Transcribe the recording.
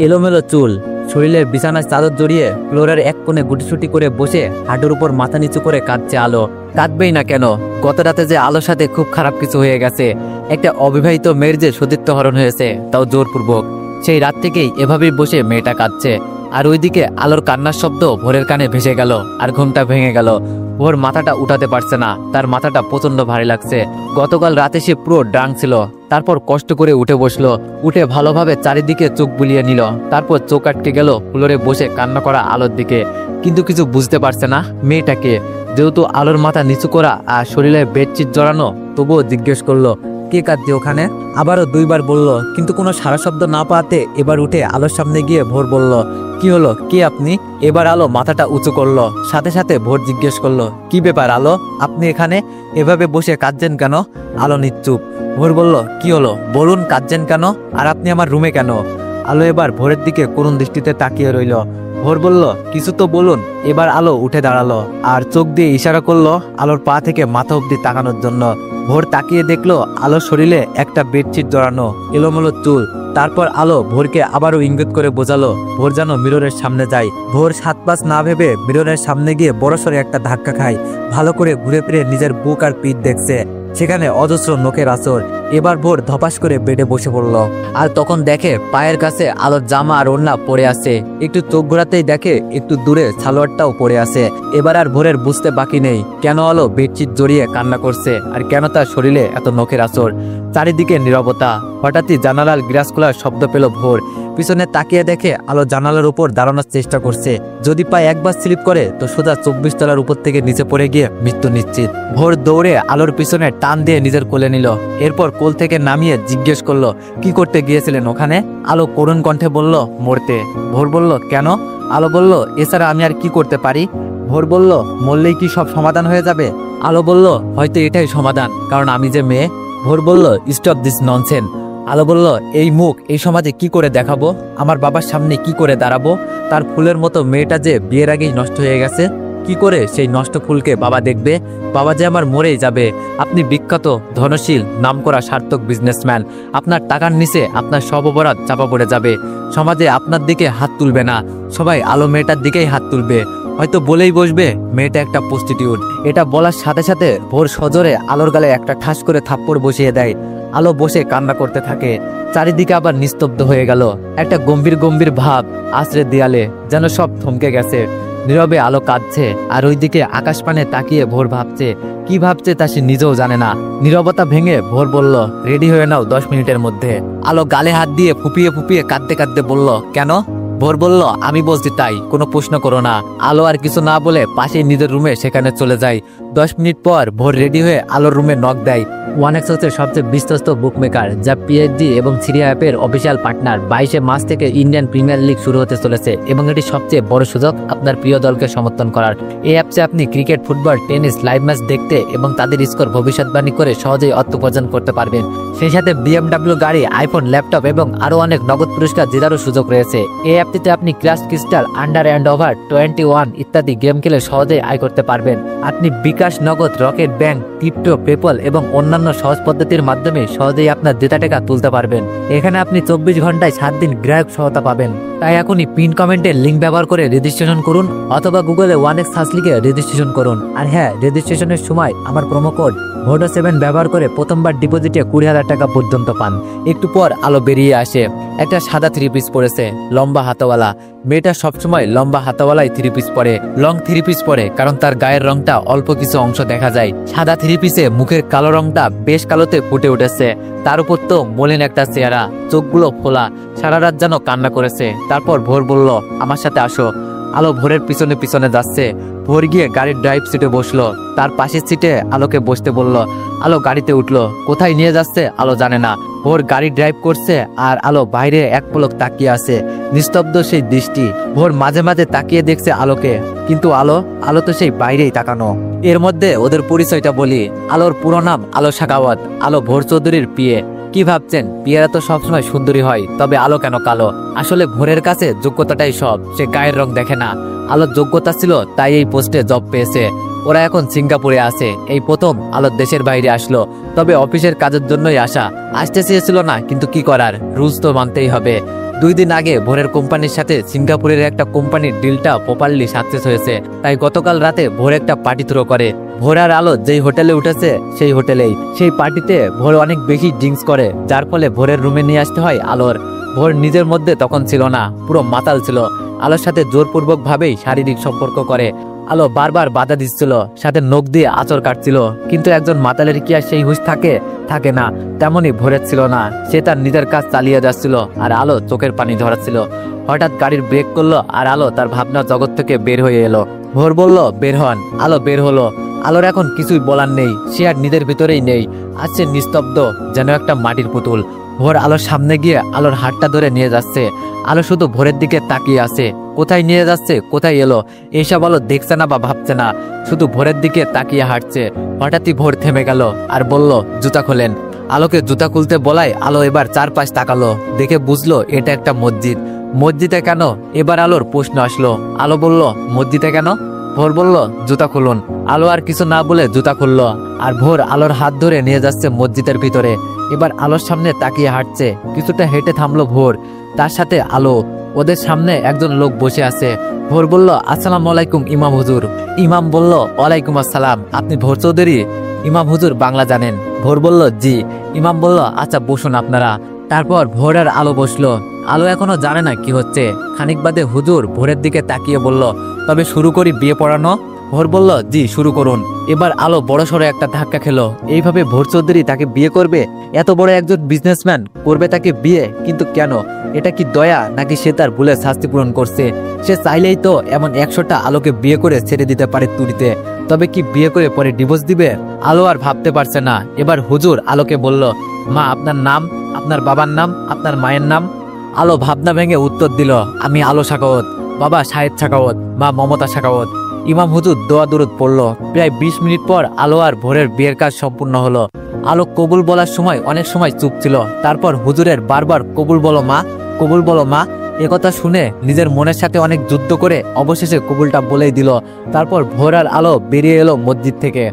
এলোমেলো চুল, শরীরের বিছানায় চাদর জড়িয়ে ফ্লোরের এক কোণে গুটিসুটি করে বসে হাঁটুর উপর মাথা নিচু করে কাঁদছে আলো। কাঁদবেই না কেন? গত রাতে যে আলোর সাথে খুব খারাপ কিছু হয়ে গেছে। একটা অবিবাহিত মেয়ের যে সতীত্ব হরণ হয়েছে, তাও জোরপূর্বক। সেই রাত থেকেই এভাবেই বসে মেয়েটা কাঁদছে। আর ওইদিকে আলোর কান্নার শব্দ ভোরের কানে ভেসে গেল আর ঘুমটা ভেঙে গেল। ভোর মাথাটা উঠাতে পারছে না, তার মাথাটা প্রচন্ড ভারী লাগছে। গতকাল রাতে সে পুরো ড্রাঙ্ক ছিল। তারপর কষ্ট করে উঠে বসলো, উঠে ভালোভাবে চারিদিকে চোখ বুলিয়ে নিল। তারপর চোখ আটকে গেল ফ্লোরে বসে কান্না করা আলোর দিকে। কিন্তু কিছু বুঝতে পারছে না মেয়েটাকে। যেহেতু আলোর মাথা নিচু করা আর শরীরে বেডশিট জড়ানো, তবুও জিজ্ঞেস করলো, কে কাঁদছে ওখানে? আবারও দুইবার বলল, কিন্তু কোনো সারা শব্দ না পাওয়াতে এবার উঠে আলোর সামনে গিয়ে ভোর বলল, কি হলো, কে আপনি? এবার আলো মাথাটা উঁচু করলো। সাথে সাথে ভোর জিজ্ঞেস করলো, কি ব্যাপার আলো, আপনি এখানে এভাবে বসে কাঁদছেন কেন? আলো নিশ্চুপ। ভোর বলল, কি হলো বলুন, কাঁদছেন কেন? আর আপনি আমার রুমে কেন? আলো এবার ভোরের দিকে করুণ দৃষ্টিতে তাকিয়ে রইল। ভোর বলল, কিছু তো বলুন। এবার আলো উঠে দাঁড়ালো আর চোখ দিয়ে ইশারা করলো আলোর পা থেকে মাথা অব্দি তাকানোর জন্য। ভোর তাকিয়ে দেখলো আলোর শরীরে একটা বেডশিট জড়ানো, এলোমেলো চুল। তারপর আলো ভোরকে আবারও ইঙ্গিত করে বোঝালো ভোর যেন মিররের সামনে যায়। ভোর 7-5 না ভেবে মিররের সামনে গিয়ে বড়সড় একটা ধাক্কা খায়। ভালো করে ঘুরে ফিরে নিজের বুক আর পিঠ দেখছে, সেখানে অজস্র নখের আঁচড়। এবার ভোর ধপাস করে বেডে বসে পড়ল। আর তখন দেখে পায়ের কাছে আলোর জামা আর ওড়না পড়ে আছে। একটু চোখ ঘোরাতেই দেখে একটু দূরে সালোয়ারটাও পড়ে আছে। এবার আর ভোরের বুঝতে বাকি নেই কেন আলো বেডশিট জড়িয়ে কান্না করছে আর কেন তার শরীরে এত নখের আঁচড়। চারিদিকে নীরবতা। হঠাৎই জানালার গ্লাস খোলার শব্দ পেল ভোর। পিছনে তাকিয়ে দেখে আলো জানালার উপর দাঁড়ানোর চেষ্টা করছে। যদি পায়ে একবার স্লিপ করে তো সোজা 24 তলার উপর থেকে নিচে পড়ে গিয়ে মৃত্যু নিশ্চিত। ভোর দৌড়ে আলোর পিছনে টান দিয়ে নিজের কোলে নিল। এরপর কোল থেকে নামিয়ে জিজ্ঞেস করলো, কি করতে গিয়েছিলেন ওখানে? আলো করুণ কণ্ঠে বলল, মরতে। ভোর বলল, কেন? আলো বলল, এছাড়া আমি আর কি করতে পারি? ভোর বলল, মরলেই কি সব সমাধান হয়ে যাবে? আলো বলল, হয়তো এটাই সমাধান, কারণ আমি যে মেয়ে। ভোর বলল, স্টপ দিস ননসেন্স। আলো বলল, এই মুখ এই সমাজে কি করে দেখাবো? আমার বাবার সামনে কি করে দাঁড়াবো? তার ফুলের মতো মেয়েটা যে বিয়ের আগেই নষ্ট হয়ে গেছে, কি করে সেই নষ্ট ফুলকে বাবা দেখবে? বাবা যে আমার মরেই যাবে। আপনি বিখ্যাত, ধনশীল, নামকরা সার্থক বিজনেসম্যান। আপনার টাকার নিচে আপনার সব অপরাধ চাপা পড়ে যাবে। সমাজে আপনার দিকে হাত তুলবে না, সবাই আলো মেয়েটার দিকেই হাত তুলবে। হয়তো বলেই বসবে মেয়েটা একটা প্রস্টিটিউট। এটা বলার সাথে সাথে ভোর সজোরে আলোর গালে একটা ঠাস করে থাপ্পড় বসিয়ে দেয়। আলো বসে কান্না করতে থাকে। চারিদিকে আবার নিস্তব্ধ হয়ে গেল। একটা গম্ভীর গম্ভীর ভাব আশ্রে দেয়ালে, যেন সব থমকে গেছে। নীরবে আলো কাঁদছে আর ওইদিকে আকাশ পানে তাকিয়ে ভোর ভাবছে। কি ভাবছে তা সে নিজেও জানে না। নীরবতা ভেঙে ভোর বলল, রেডি হয়ে নাও 10 মিনিটের মধ্যে। আলো গালে হাত দিয়ে ফুপিয়ে ফুপিয়ে কাঁদতে কাঁদতে বলল, কেন? ভোর বলল, আমি বলছি তাই, কোনো প্রশ্ন করো না। আলো আর কিছু না বলে পাশেই নিজের রুমে সেখানে চলে যায়। 10 মিনিট পর ভোর রেডি হয়ে আলোর রুমে নক দেয়। ওয়ানেক্স হচ্ছে সবচেয়ে বিশ্বস্ত বুকমেকার, যা পিএইচডি এবং সিরিয়া অ্যাপের অফিসিয়াল পার্টনার। 22শে মার্চ থেকে ইন্ডিয়ান প্রিমিয়ার লিগ শুরু হতে চলেছে এবং এটি সবচেয়ে বড় সুযোগ আপনার প্রিয় দলকে সমর্থন করার। এই অ্যাপসে আপনি cricket, football, tennis live match দেখতে এবং তাদের স্কোর ভবিষ্যৎবাণী করে সহজেই অর্থ উপার্জন করতে পারবেন। সেই সাথে BMW গাড়ি, আইফোন, ল্যাপটপ এবং আরও অনেক নগদ পুরস্কার জেতারও সুযোগ রয়েছে। এই অ্যাপটিতে আপনি class crystal, under and over 21 ইত্যাদি গেম খেলে সহজেই আয় করতে পারবেন। আপনি বিকাশ, নগদ, রকেট ব্যাংক, ক্রিপ্টো, পেপল এবং অন্যান্য সহজ পদ্ধতির মাধ্যমে সহজেই আপনার জেতা টাকা তুলতে পারবেন। এখানে আপনি 24 ঘন্টায় 7 দিন গ্রাহক সহায়তা পাবেন। তাই এখনই পিন কমেন্টের লিঙ্ক ব্যবহার করে রেজিস্ট্রেশন করুন অথবা গুগলে ওয়ানেক্স সার্চ লিখে রেজিস্ট্রেশন করুন। আর হ্যাঁ, রেজিস্ট্রেশনের সময় আমার প্রোমো কোড VODO7 ব্যবহার করে প্রথমবার ডিপোজিটে 20,000 টাকা পর্যন্ত পান। একটু পর আলো বেরিয়ে আসে। একটা সাদা 3 পিস পরেছে, লম্বা হাতাওয়ালা। মেয়েটা সবসময় লম্বা হাতাওয়ালাই 3 পিস পরে, লং 3 পিস পরে, কারণ তার গায়ের রংটা অল্প কিছু অংশ দেখা যায়। সাদা 3 পিসে মুখের কালো রংটা বেশ কালোতে ফুটে উঠেছে। তার উপর তো মলিন একটা চেহারা, চোখগুলো ফোলা, সারা রাত যেন কান্না করেছে। তারপর ভোর বলল, আমার সাথে আসো। আলো ভোরের পিছনে পিছনে যাচ্ছে। ভোর গিয়ে গাড়ির ড্রাইভ সিটে বসলো। তার পাশের সিটে আলোকে বসতে বলল। আলো গাড়িতে উঠলো। কোথায় নিয়ে যাচ্ছে আলো জানে না। ভোর গাড়ি ড্রাইভ করছে আর আলো বাইরে এক পলক তাকিয়ে আছে, নিস্তব্ধ সেই দৃষ্টি। ভোর মাঝে মাঝে তাকিয়ে দেখছে আলোকে, কিন্তু আলো তো সেই বাইরেই তাকানো। এর মধ্যে ওদের পরিচয়টা বলি। আলোর পুরো নাম আলো শাখাওয়াত। আলো ভোর চৌধুরীর বিয়ে। কি ভাবছেন, বিয়েরা তো সবসময় সুন্দরী হয়, তবে আলো কেন কালো? আসলে ভোরের কাছে যোগ্যতাটাই সব, সে গায়ের রং দেখে না। আলোর যোগ্যতা ছিল তাই এই পোস্টে জব পেয়েছে। ওরা এখন সিঙ্গাপুরে আছে। এই প্রথম আলো দেশের বাইরে আসলো, তবে অফিসের কাজের জন্যই আসা। আসতে চেয়েছিল না, কিন্তু কি করার, রুলস তো মানতেই হবে। 2 দিন আগে ভোরের কোম্পানির সাথে সিঙ্গাপুরের একটা কোম্পানির ডিলটা প্রপারলি সাকসেস হয়েছে, তাই গতকাল রাতে ভোর একটা পার্টি থ্রো করে। ভোর আর আলো যেই হোটেলে উঠেছে সেই হোটেলেই, সেই পার্টিতে ভোর অনেক বেশি ড্রিঙ্কস করে, যার ফলে ভোরের রুমে নিয়ে আসতে হয় আলোর। ভোর নিজের মধ্যে তখন ছিল না, পুরো মাতাল ছিল। আলোর সাথে জোরপূর্বক ভাবেই শারীরিক সম্পর্ক করে। আলো বারবার বাধা দিচ্ছিল, সাথে নখ দিয়ে আঁচড় কাটছিল, কিন্তু একজন মাতালের কি আর সেই হুঁশ থাকে না। তেমনই ভোরের ছিল না, সে তার নিজের কাজ চালিয়ে যাচ্ছিল আর আলো চোখের পানি ঝরাচ্ছিল। হঠাৎ গাড়ির ব্রেক করলো আর আলো তার ভাবনা জগৎ থেকে বের হয়ে এলো। ভোর বলল বের হন, আলো বের হলো। আলোর এখন কিছুই বলার নেই, সে আর নিজের ভিতরেই নেই, আছে নিস্তব্ধ যেন একটা মাটির পুতুল। ভোর আলোর সামনে গিয়ে আলোর হাতটা ধরে নিয়ে যাচ্ছে। আলো শুধু ভোরের দিকে তাকিয়ে আছে, কোথায় নিয়ে যাচ্ছে, কোথায় এলো এইসব আলো দেখছে না বা ভাবছে না, শুধু ভোরের দিকে তাকিয়ে হাঁটছে। হঠাৎই ভোর থেমে গেল আর বলল জুতা খোলেন। আলোকে জুতা খুলতে বলায় আলো এবার চারপাশ তাকালো, দেখে বুঝলো এটা একটা মসজিদ। মসজিদে কেন, এবার আলোর প্রশ্ন আসলো। আলো বলল মসজিদে কেন? ভোর বলল জুতা খুলুন। আলো আর কিছু না বলে জুতা খুললো আর ভোর আলোর হাত ধরে নিয়ে যাচ্ছে মসজিদের ভিতরে। এবার আলোর সামনে তাকিয়ে হাঁটছে। কিছুটা হেঁটে থামলো ভোর, তার সাথে আলো। ওদের সামনে একজন লোক বসে আছে। ভোর বলল আসসালামু আলাইকুম ইমাম হুজুর। ইমাম বলল ওয়ালাইকুম আসসালাম, আপনি ভোর চৌধুরী? ইমাম হুজুর বাংলা জানেন? ভোর বলল জি। ইমাম বলল আচ্ছা বসুন আপনারা। তারপর ভোর আর আলো বসলো। আলো এখনো জানে না কি হচ্ছে। খানিক বাদে হুজুর ভোরের দিকে তাকিয়ে বলল তবে শুরু করি বিয়ে পড়ানো? ভোর বলল জি শুরু করুন। এবার আলো বড়সড় একটা ধাক্কা খেলো। এইভাবে ভোর চৌধুরী তাকে বিয়ে করবে? এত বড় একজন বিজনেসম্যান করবে তাকে বিয়ে? কিন্তু কেন? এটা কি দয়া, নাকি সে তার ভুলের শাস্তি পূরণ করছে? সে চাইলেই তো এমন 100টা আলোকে বিয়ে করে ছেড়ে দিতে পারে তুড়িতে। তবে কি বিয়ে করে পরে ডিভোর্স দিবে? আলো আর ভাবতে পারছে না। এবার হুজুর আলোকে বলল মা আপনার নাম, আপনার বাবার নাম, আপনার মায়ের নাম? আলো ভাবনা ভেঙে উত্তর দিল আমি আলো সাখাওয়াত, বাবা শাহেদ সাখাওয়াত, মা মমতা সাখাওয়াত। ইমাম হুজুর দোয়া দুরুদ পড়লো। প্রায় 20 মিনিট পর আলো আর ভোরের বিয়ের কাজ সম্পূর্ণ হলো। আলো কবুল বলার সময় অনেক সময় চুপ ছিল। তারপর হুজুরের বারবার কবুল বলো মা, কবুল বলো মা, একথা শুনে নিজের মনের সাথে অনেক যুদ্ধ করে অবশেষে কবুলটা বলেই দিল। তারপর ভোর আর আলো বেরিয়ে এলো মসজিদ থেকে।